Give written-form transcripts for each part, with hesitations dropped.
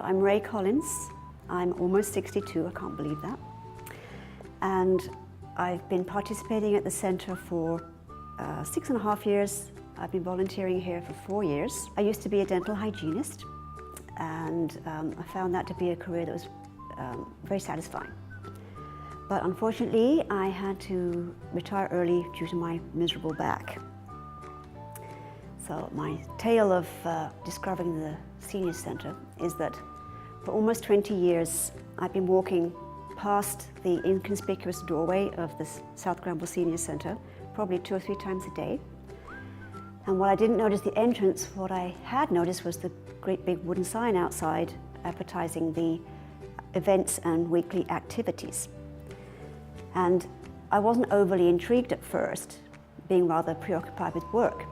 I'm Ray Collins. I'm almost 62, I can't believe that. And I've been participating at the centre for 6.5 years. I've been volunteering here for 4 years. I used to be a dental hygienist, and I found that to be a career that was very satisfying. But unfortunately, I had to retire early due to my miserable back. So my tale of discovering the senior centre is that for almost 20 years, I've been walking past the inconspicuous doorway of the South Granville Senior Centre, probably 2 or 3 times a day. And while I didn't notice the entrance, what I had noticed was the great big wooden sign outside advertising the events and weekly activities. And I wasn't overly intrigued at first, being rather preoccupied with work.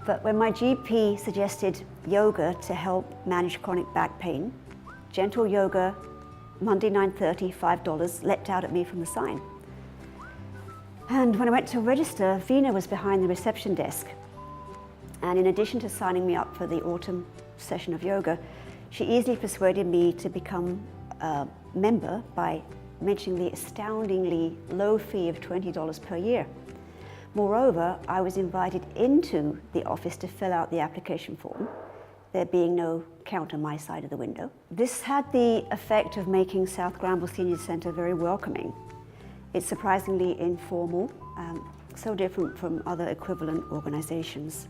But when my GP suggested yoga to help manage chronic back pain, gentle yoga, Monday 9:30, $5, leapt out at me from the sign. And when I went to register, Vina was behind the reception desk. And in addition to signing me up for the autumn session of yoga, she easily persuaded me to become a member by mentioning the astoundingly low fee of $20 per year. Moreover, I was invited into the office to fill out the application form, there being no count on my side of the window. This had the effect of making South Granville Senior Centre very welcoming. It's surprisingly informal, so different from other equivalent organisations.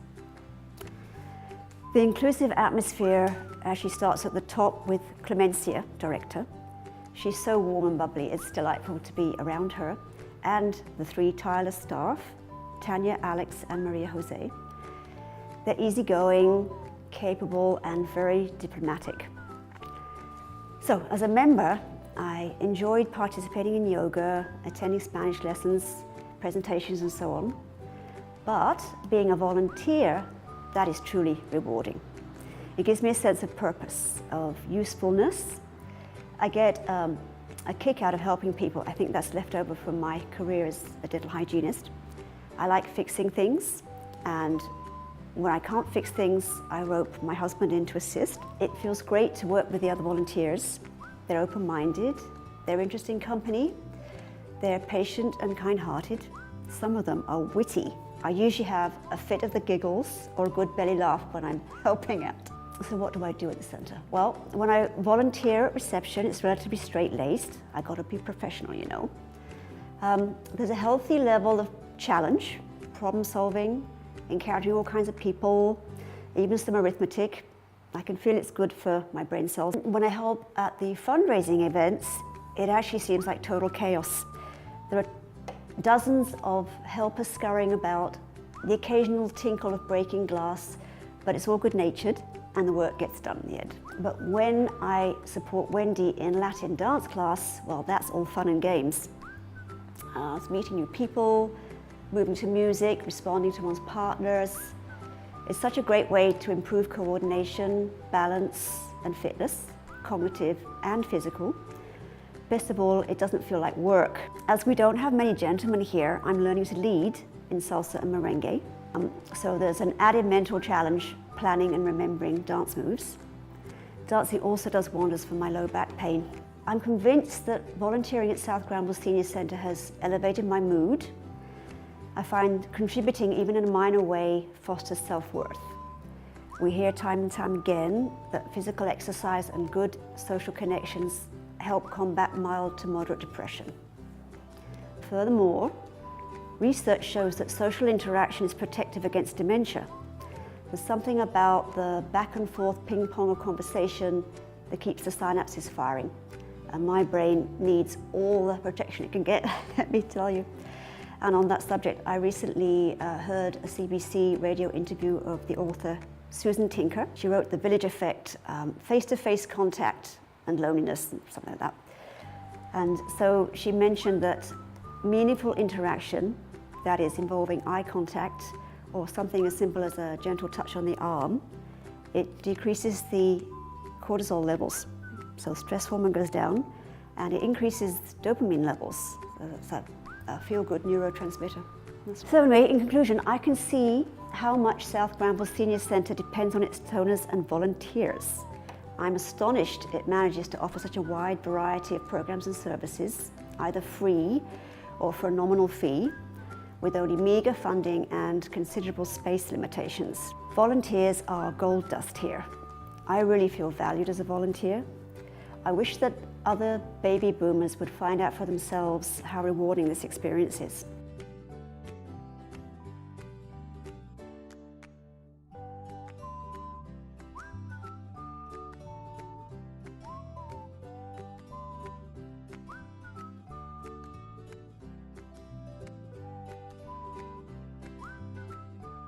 The inclusive atmosphere actually starts at the top with Clemenza, director. She's so warm and bubbly, it's delightful to be around her, and the 3 tireless staff, Tanya, Alex, and Maria Jose. They're easygoing, capable, and very diplomatic. So, as a member, I enjoyed participating in yoga, attending Spanish lessons, presentations, and so on. But being a volunteer, that is truly rewarding. It gives me a sense of purpose, of usefulness. I get a kick out of helping people. I think that's left over from my career as a dental hygienist. I like fixing things, and when I can't fix things, I rope my husband in to assist. It feels great to work with the other volunteers. They're open-minded, they're interesting company, they're patient and kind-hearted. Some of them are witty. I usually have a fit of the giggles or a good belly laugh when I'm helping out. So what do I do at the centre? Well, when I volunteer at reception, it's relatively straight-laced. I got to be professional, you know. There's a healthy level of challenge, problem solving, encountering all kinds of people, even some arithmetic. I can feel it's good for my brain cells. When I help at the fundraising events, it actually seems like total chaos. There are dozens of helpers scurrying about, the occasional tinkle of breaking glass, but it's all good-natured and the work gets done in the end. But when I support Wendy in Latin dance class, well, that's all fun and games. It's meeting new people, moving to music, responding to one's partners. It's such a great way to improve coordination, balance, and fitness, cognitive and physical. Best of all, it doesn't feel like work. As we don't have many gentlemen here, I'm learning to lead in salsa and merengue. So there's an added mental challenge, planning and remembering dance moves. Dancing also does wonders for my low back pain. I'm convinced that volunteering at South Granville Senior Centre has elevated my mood. I find contributing, even in a minor way, fosters self-worth. We hear time and time again that physical exercise and good social connections help combat mild to moderate depression. Furthermore, research shows that social interaction is protective against dementia. There's something about the back and forth ping pong of conversation that keeps the synapses firing. And my brain needs all the protection it can get, let me tell you. And on that subject, I recently heard a CBC radio interview of the author Susan Tinker. She wrote The Village Effect, face-to-face contact and loneliness, something like that. And so she mentioned that meaningful interaction, that is involving eye contact or something as simple as a gentle touch on the arm, it decreases the cortisol levels. So stress hormone goes down and it increases dopamine levels. So that's a feel-good neurotransmitter. So anyway, in conclusion, I can see how much South Granville Senior Centre depends on its donors and volunteers. I'm astonished it manages to offer such a wide variety of programs and services, either free or for a nominal fee, with only meagre funding and considerable space limitations. Volunteers are gold dust here. I really feel valued as a volunteer. I wish that other baby boomers would find out for themselves how rewarding this experience is.